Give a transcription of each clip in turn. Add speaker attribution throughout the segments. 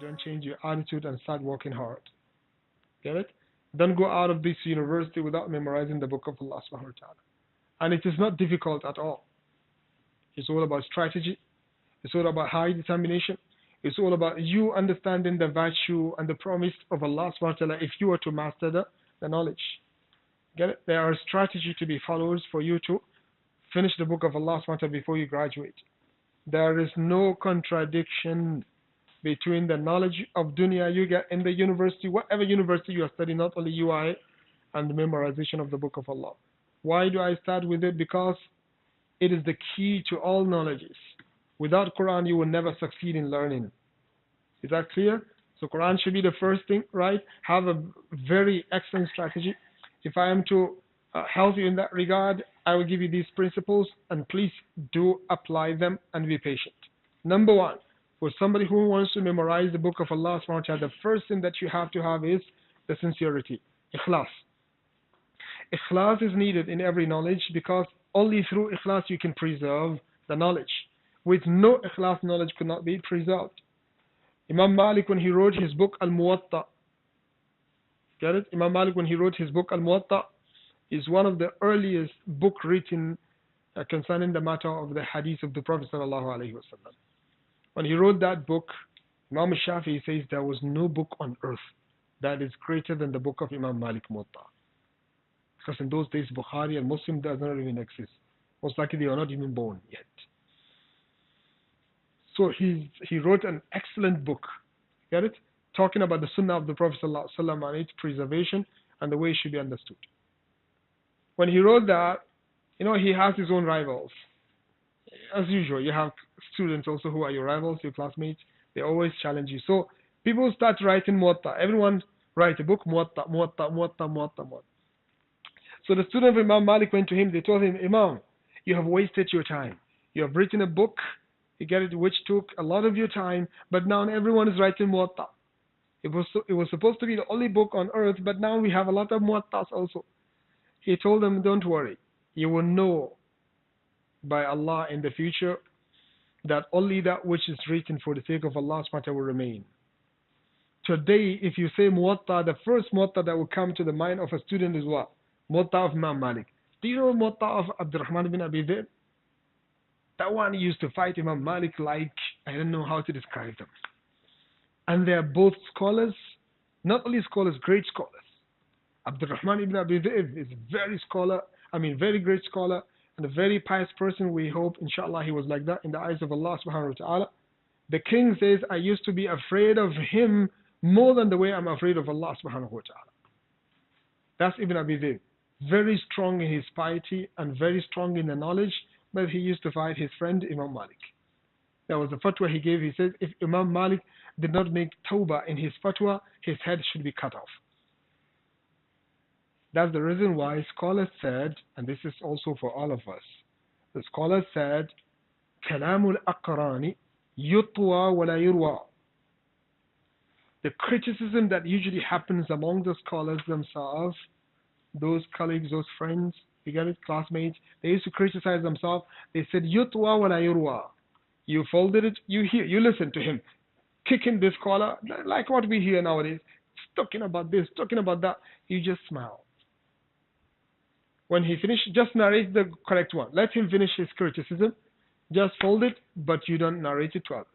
Speaker 1: don't change your attitude and start working hard. Get it? Don't go out of this university without memorizing the book of Allah subhanahu wa ta'ala. And it is not difficult at all. It's all about strategy. It's all about high determination. It's all about you understanding the virtue and the promise of Allah subhanahu wa ta'ala if you were to master the knowledge. Get it? There are strategies to be followed for you to finish the book of Allah subhanahu wa ta'ala before you graduate. There is no contradiction between the knowledge of dunya you get in the university, whatever university you are studying, not only UI, and the memorization of the book of Allah. Why do I start with it? Because it is the key to all knowledges. Without Quran, you will never succeed in learning. Is that clear? So Quran should be the first thing, right? Have a very excellent strategy. If I am to help you in that regard, I will give you these principles, and please do apply them and be patient. Number one, for somebody who wants to memorize the book of Allah subhanahu wa ta'ala, the first thing that you have to have is the sincerity, ikhlas. Ikhlas is needed in every knowledge because only through ikhlas you can preserve the knowledge. With no ikhlas, knowledge could not be preserved. Imam Malik, when he wrote his book Al-Muwatta, get it? Imam Malik, when he wrote his book Al-Muwatta, is one of the earliest book written concerning the matter of the hadith of the Prophet sallallahu alaihi wasallam. When he wrote that book, Imam Shafi'i says there was no book on earth that is greater than the book of Imam Malik Muwatta. Because in those days, Bukhari and Muslim does not even exist. Most likely they are not even born yet. So he wrote an excellent book, get it? Talking about the Sunnah of the Prophet sallallahu alaihi wasallam and its preservation and the way it should be understood. When he wrote that, he has his own rivals. As usual, you have students also who are your rivals, your classmates. They always challenge you. So people start writing Muwatta. Everyone write a book, Muwatta, Muwatta, Muwatta, Muwatta, Muwatta. So the student of Imam Malik went to him. They told him, Imam, you have wasted your time. You have written a book, you get it, which took a lot of your time, but now everyone is writing Muwatta. It was supposed to be the only book on earth, but now we have a lot of Muwattas also. He told them, don't worry. You will know by Allah in the future that only that which is written for the sake of Allah subhanahu wa ta'ala will remain. Today, if you say Muwatta, the first Muwatta that will come to the mind of a student is what? Muwatta of Imam Malik. Do you know Muwatta of Abdurrahman bin Abi Zayd? That one used to fight Imam Malik like, I don't know how to describe them. And they are both scholars, not only scholars, great scholars. Abdurrahman ibn Abi Zayd is very great scholar and a very pious person. We hope, inshallah, he was like that in the eyes of Allah subhanahu wa ta'ala. The king says, I used to be afraid of him more than the way I'm afraid of Allah subhanahu wa ta'ala. That's Ibn Abi Zayd. Very strong in his piety and very strong in the knowledge, but he used to fight his friend Imam Malik. That was the fatwa he gave. He says, if Imam Malik did not make tawbah in his fatwa, his head should be cut off. That's the reason why scholars said, and this is also for all of us, the scholars said, كلام الأقران يطوى ولا يروى. The criticism that usually happens among the scholars themselves, those colleagues, those friends, you get it, classmates, they used to criticize themselves. They said, يطوى ولا يروى. You folded it, you hear, you listen to him, kicking this scholar, like what we hear nowadays, talking about this, talking about that, you just smile. When he finished, just narrate the correct one. Let him finish his criticism. Just fold it, but you don't narrate it to others.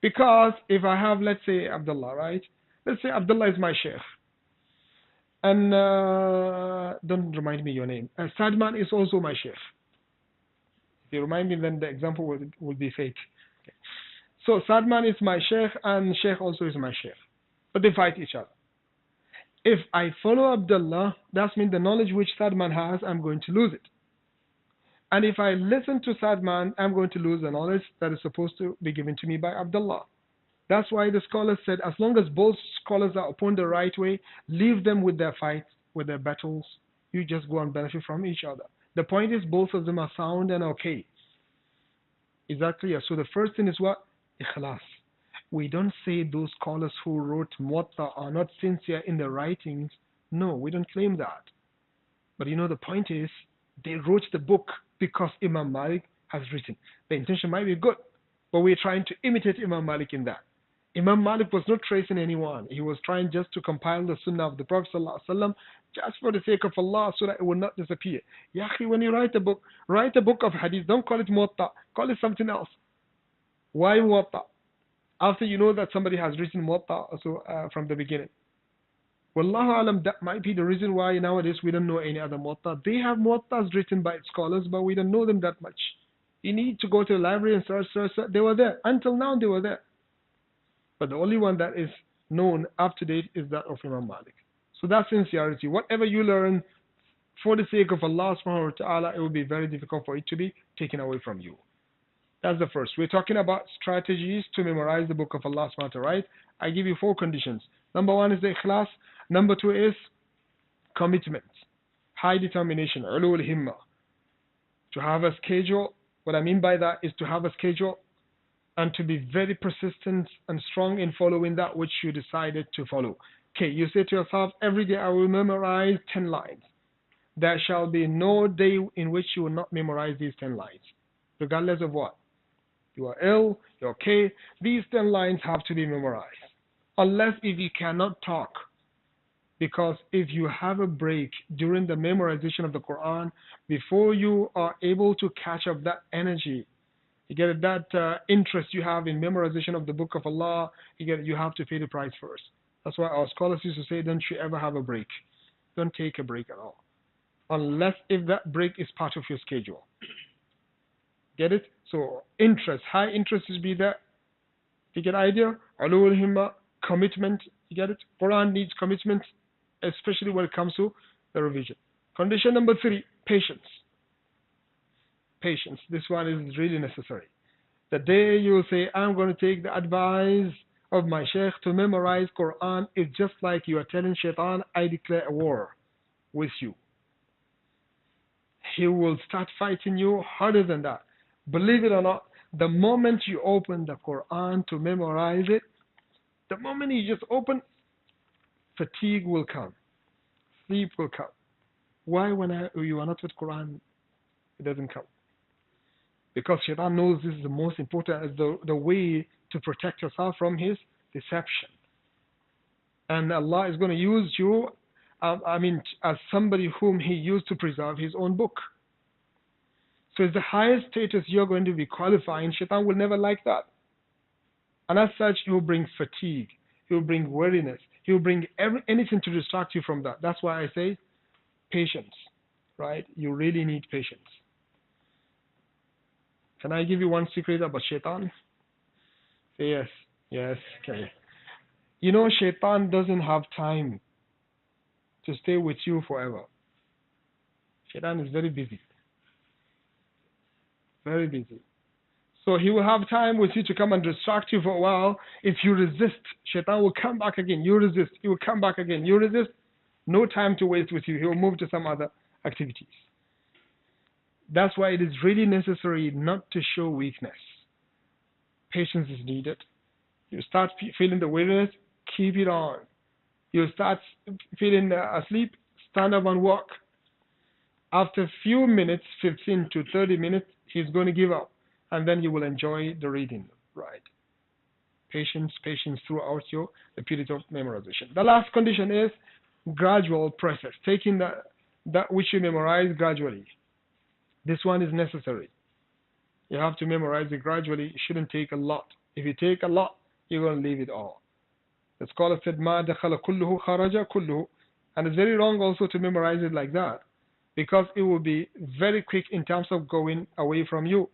Speaker 1: Because if I have, let's say, Abdullah, right? Let's say Abdullah is my sheikh. And don't remind me your name. Sadman is also my sheikh. If you remind me, then the example will be fake. Okay. So Sadman is my sheikh and sheikh also is my sheikh. But they fight each other. If I follow Abdullah, that means the knowledge which Sadman has, I'm going to lose it. And if I listen to Sadman, I'm going to lose the knowledge that is supposed to be given to me by Abdullah. That's why the scholars said, as long as both scholars are upon the right way, leave them with their fights, with their battles. You just go and benefit from each other. The point is, both of them are sound and okay. Is that clear? So the first thing is what? Ikhlas. We don't say those scholars who wrote Muwatta are not sincere in their writings. No, we don't claim that. But the point is, they wrote the book because Imam Malik has written. The intention might be good, but we're trying to imitate Imam Malik in that. Imam Malik was not tracing anyone. He was trying just to compile the Sunnah of the Prophet ﷺ just for the sake of Allah so that it will not disappear. Ya akhi, when you write a book of hadith. Don't call it Muwatta. Call it something else. Why Muwatta? After you know that somebody has written Muwatta also from the beginning. Wallahu alam, that might be the reason why nowadays we don't know any other Muwatta. They have Muwattas written by scholars, but we don't know them that much. You need to go to the library and search. They were there. Until now they were there. But the only one that is known up to date is that of Imam Malik. So that's sincerity. Whatever you learn for the sake of Allah subhanahu wa ta'ala, it will be very difficult for it to be taken away from you. That's the first. We're talking about strategies to memorize the book of Allah subhanahu wa ta'ala, right? I give you 4 conditions. Number 1 is the ikhlas. Number 2 is commitment, high determination, ulul himma. To have a schedule. What I mean by that is to have a schedule and to be very persistent and strong in following that which you decided to follow. Okay, you say to yourself, every day I will memorize 10 lines. There shall be no day in which you will not memorize these 10 lines, regardless of what. You are ill, you're okay. These 10 lines have to be memorized. Unless if you cannot talk. Because if you have a break during the memorization of the Quran, before you are able to catch up that energy, you get that interest you have in memorization of the book of Allah, you have to pay the price first. That's why our scholars used to say, don't you ever have a break. Don't take a break at all. Unless if that break is part of your schedule. Get it? So interest, high interest is be there. You get the idea? Ulul himma, commitment. You get it? Quran needs commitment, especially when it comes to the revision. Condition number 3, patience. Patience. This one is really necessary. The day you say, I'm going to take the advice of my sheikh to memorize Quran, it's just like you are telling shaitan, I declare a war with you. He will start fighting you harder than that. Believe it or not, the moment you open the Quran to memorize it, the moment you just open, fatigue will come. Sleep will come. Why when you are not with Quran, it doesn't come? Because shaitan knows this is the most important, as the way to protect yourself from his deception. And Allah is going to use you, as somebody whom he used to preserve his own book. So it's the highest status you're going to be qualifying. Shaitan will never like that. And as such, he will bring fatigue. He will bring weariness. He will bring anything to distract you from that. That's why I say patience, right? You really need patience. Can I give you one secret about shaitan? Say yes. Yes. Okay. You know, shaitan doesn't have time to stay with you forever. Shaitan is very busy. Very busy. So he will have time with you to come and distract you for a while. If you resist, shaitan will come back again. You resist. He will come back again. You resist. No time to waste with you. He will move to some other activities. That's why it is really necessary not to show weakness. Patience is needed. You start feeling the weariness, keep it on. You start feeling asleep, stand up and walk. After a few minutes, 15 to 30 minutes, he's going to give up. And then you will enjoy the reading, right? Patience throughout the period of memorization. The last condition is gradual process, taking that which you memorize gradually. This one is necessary. You have to memorize it gradually. It shouldn't take a lot. If you take a lot, you're going to leave it all. The scholar said, مَا دَخَلَ كُلُّهُ خَرَجَ كُلُّهُ. And it's very wrong also to memorize it like that, because it will be very quick in terms of going away from you.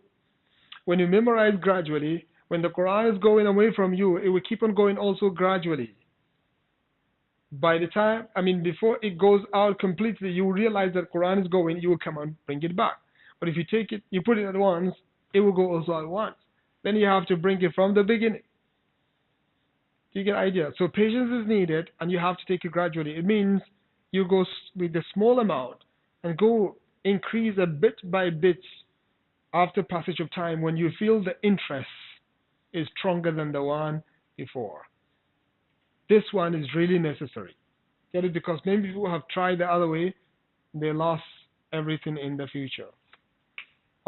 Speaker 1: When you memorize gradually, when the Quran is going away from you, it will keep on going also gradually. By the time, before it goes out completely, you will realize that Quran is going, you will come and bring it back. But if you take it, you put it at once, it will go also at once. Then you have to bring it from the beginning. Do you get the idea? So patience is needed, and you have to take it gradually. It means you go with a small amount and go increase a bit by bit after passage of time when you feel the interest is stronger than the one before. This one is really necessary. Get it? Because many people have tried the other way, they lost everything in the future.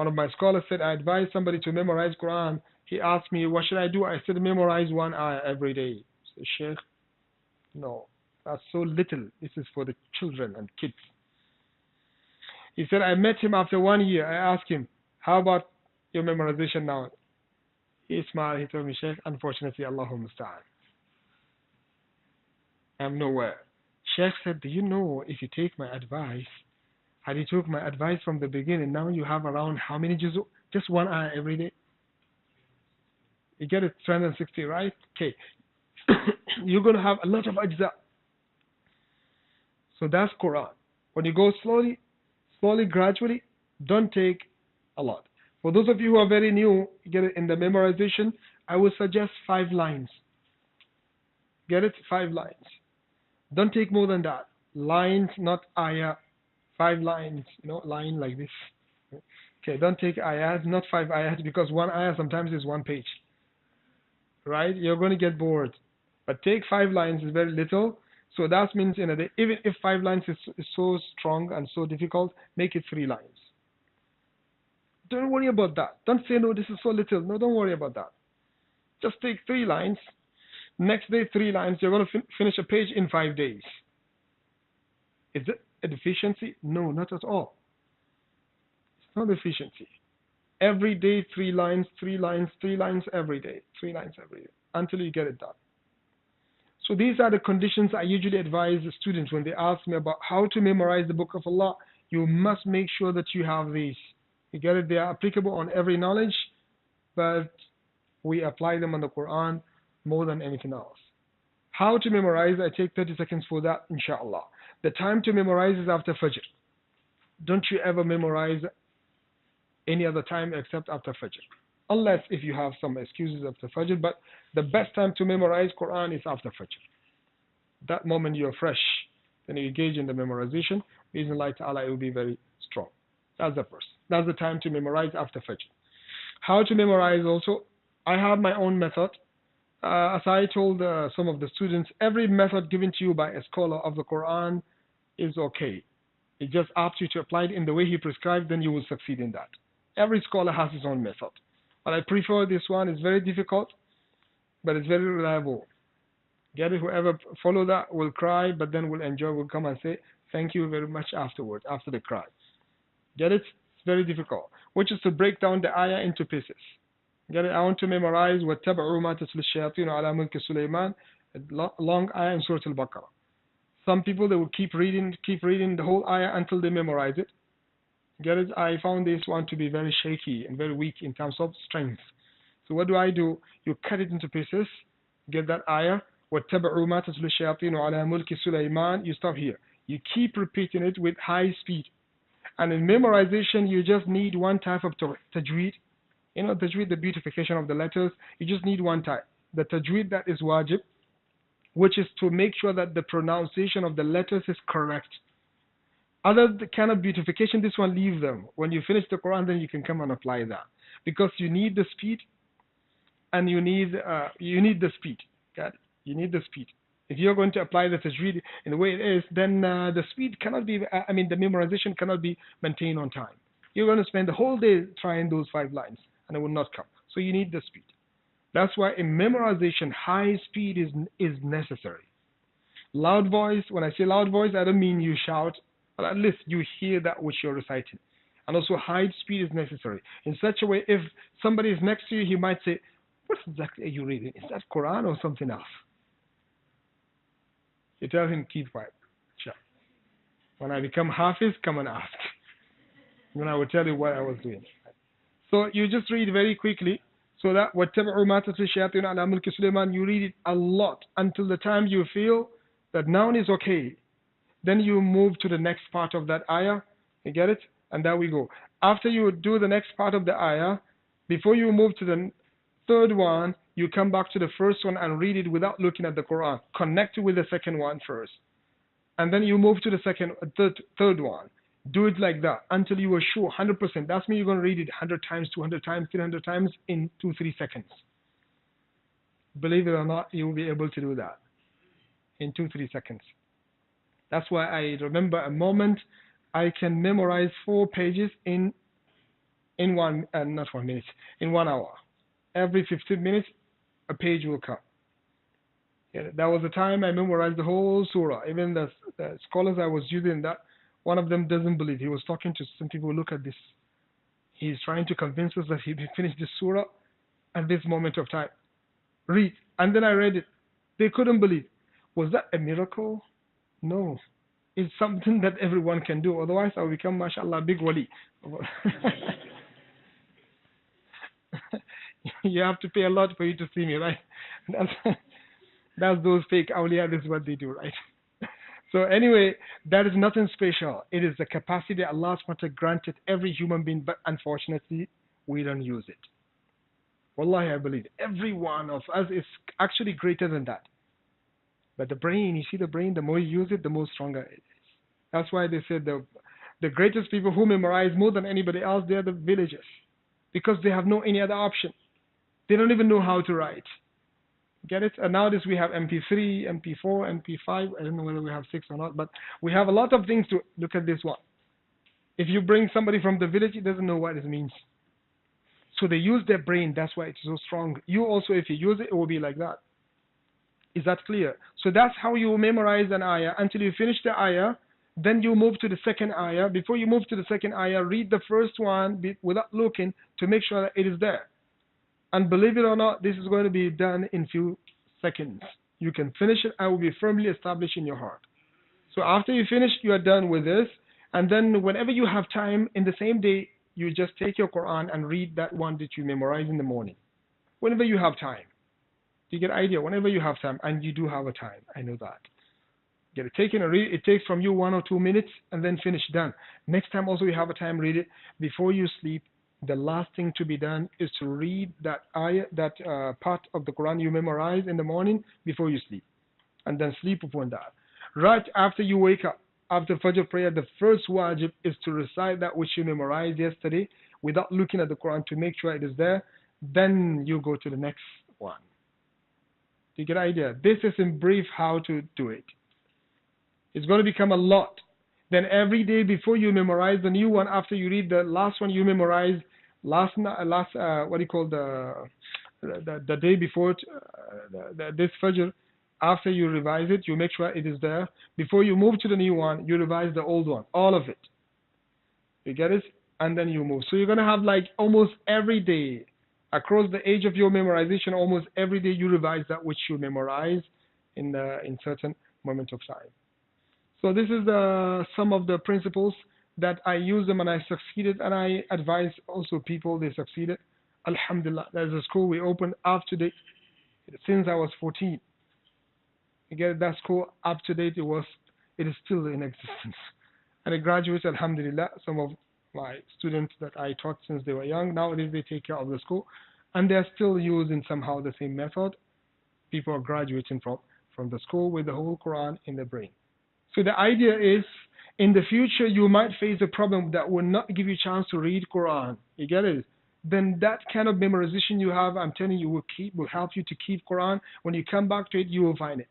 Speaker 1: One of my scholars said, I advise somebody to memorize Quran. He asked me, what should I do? I said, memorize one ayah every day. I said, Sheikh, no, that's so little. This is for the children and kids. He said, I met him after 1 year. I asked him, how about your memorization now? He smiled. He told me, Sheikh, unfortunately, Allahumma musta'an, I'm nowhere. Sheikh said, do you know, if you take my advice, had you took my advice from the beginning, now you have around how many juzu? Just one ayah every day. You get it, 360, right? Okay. You're going to have a lot of ajza. So that's Quran. When you go slowly, gradually, don't take a lot. For those of you who are very new, get it in the memorization, I would suggest 5 lines. Get it? 5 lines. Don't take more than that. Lines, not ayah. 5 lines, line like this. Okay, don't take ayahs, not 5 ayahs, because one ayah sometimes is 1 page. Right? You're going to get bored. But take 5 lines is very little. So that means in a day, even if 5 lines is so strong and so difficult, make it 3 lines. Don't worry about that. Don't say, no, this is so little. No, don't worry about that. Just take 3 lines. Next day, 3 lines. You're going to finish a page in 5 days. Is it a deficiency? No, not at all. It's not deficiency. Every day, 3 lines, 3 lines, 3 lines every day. 3 lines every day until you get it done. So these are the conditions I usually advise the students when they ask me about how to memorize the Book of Allah. You must make sure that you have these. You get it? They are applicable on every knowledge, but we apply them on the Quran more than anything else. How to memorize? I take 30 seconds for that, inshallah. The time to memorize is after Fajr. Don't you ever memorize any other time except after Fajr. Unless if you have some excuses after Fajr, but the best time to memorize Quran is after Fajr. That moment you're fresh, then you engage in the memorization. Bismillah ta'ala, it will be very strong. That's the first. That's the time to memorize after Fajr. How to memorize also? I have my own method. As I told some of the students, every method given to you by a scholar of the Quran is okay. It just asks you to apply it in the way he prescribed, then you will succeed in that. Every scholar has his own method. But I prefer this one. It's very difficult, but it's very reliable. Get it? Whoever follow that will cry, but then will enjoy, will come and say, thank you very much afterward, after the cry. Get it? It's very difficult, which is to break down the ayah into pieces. Get it? I want to memorize وَاتَّبَعُوا مَا تَتْلُو الشَّيَاطِينُ عَلَى مُلْكِ سُلَيْمَانَ, a long ayah in Surah Al-Baqarah. Some people, they will keep reading the whole ayah until they memorize it. Get it? I found this one to be very shaky and very weak in terms of strength. So what do? You cut it into pieces. Get that ayah. وَاتَّبَعُوا مَا تَتْلُو الشَّيَاطِينُ عَلَى مُلْكِ سُلَيْمَانَ. You stop here. You keep repeating it with high speed. And in memorization, you just need one type of tajweed. Tajweed, the beautification of the letters. You just need one type. The tajweed that is wajib, which is to make sure that the pronunciation of the letters is correct. Other kind of beautification, this one, leave them. When you finish the Quran, then you can come and apply that. Because you need the speed, and you need the speed. Got it? You need the speed. If you're going to apply the tajweed in the way it is, then the speed cannot be, the memorization cannot be maintained on time. You're going to spend the whole day trying those 5 lines, and it will not come. So you need the speed. That's why in memorization, high speed is necessary. Loud voice, when I say loud voice, I don't mean you shout, but at least you hear that which you're reciting. And also high speed is necessary. In such a way, if somebody is next to you, he might say, what exactly are you reading? Is that Quran or something else? You tell him, keep quiet. Sure. When I become Hafiz, come and ask. Then I will tell you what I was doing. So you just read very quickly. So that وَاتَّبَعُوا مَا تَتْلُو الشَّيَاطِينُ عَلَى مُلْكِ سُلَيْمَانَ, you read it a lot until the time you feel that noun is okay. Then you move to the next part of that ayah. You get it? And there we go. After you do the next part of the ayah, before you move to the third one, you come back to the first one and read it without looking at the Quran. Connect it with the second one first. And then you move to the third one. Do it like that until you are sure, 100%. That's means you're going to read it 100 times, 200 times, 300 times in 2-3 seconds. Believe it or not, you will be able to do that in 2-3 seconds. That's why I remember a moment I can memorize 4 pages in in not 1 minute, in 1 hour. Every 15 minutes, a page will come. Yeah, that was the time I memorized the whole surah. Even the scholars I was using, that one of them doesn't believe. He was talking to some people. Look at this. He's trying to convince us that he finished the surah at this moment of time. Read. And then I read it. They couldn't believe. Was that a miracle? No. It's something that everyone can do. Otherwise, I'll become, mashallah, big wali. You have to pay a lot for you to see me, right? That's those fake awliya. This is what they do, right? So anyway, that is nothing special. It is the capacity Allah SWT granted every human being, but unfortunately, we don't use it. Wallahi, I believe every one of us is actually greater than that. But the brain, you see the brain, the more you use it, the more stronger it is. That's why they said the greatest people who memorize more than anybody else, they are the villagers. Because they have no any other option. They don't even know how to write. Get it? And nowadays we have MP3, MP4, MP5. I don't know whether we have 6 or not, but we have a lot of things to look at this one. If you bring somebody from the village, he doesn't know what it means. So they use their brain. That's why it's so strong. You also, if you use it, it will be like that. Is that clear? So that's how you memorize an ayah until you finish the ayah. Then you move to the second ayah. Before you move to the second ayah, read the first one without looking to make sure that it is there. And believe it or not, this is going to be done in few seconds. You can finish it. I will be firmly established in your heart. So after you finish, you are done with this. And then whenever you have time in the same day, you just take your Quran and read that one that you memorize in the morning. Whenever you have time. You get an idea? Whenever you have time. And you do have a time. I know that. Get it taken and read. It takes from you 1 or 2 minutes and then finish, done. Next time also you have a time, read it. Before you sleep, the last thing to be done is to read that ayah, that part of the Quran you memorize in the morning before you sleep. And then sleep upon that. Right after you wake up, after Fajr prayer, the first wajib is to recite that which you memorized yesterday without looking at the Quran to make sure it is there. Then you go to the next one. Do you get an idea? This is in brief how to do it. It's going to become a lot. Then every day before you memorize the new one, after you read the last one you memorized, what do you call the day before this Fajr, after you revise it, you make sure it is there. Before you move to the new one, you revise the old one, all of it. You get it? And then you move. So you're going to have like almost every day, across the age of your memorization, almost every day you revise that which you memorize in certain moment of time. So this is some of the principles that I use them and I succeeded, and I advise also people they succeeded. Alhamdulillah, there's a school we opened up to date since I was 14. You get that school up to date, it is still in existence. And I graduated, alhamdulillah. Some of my students that I taught since they were young, nowadays they take care of the school. And they're still using somehow the same method. People are graduating from the school with the whole Quran in their brain. So the idea is, in the future, you might face a problem that will not give you a chance to read Quran. You get it? Then that kind of memorization you have, I'm telling you, will help you to keep Quran. When you come back to it, you will find it.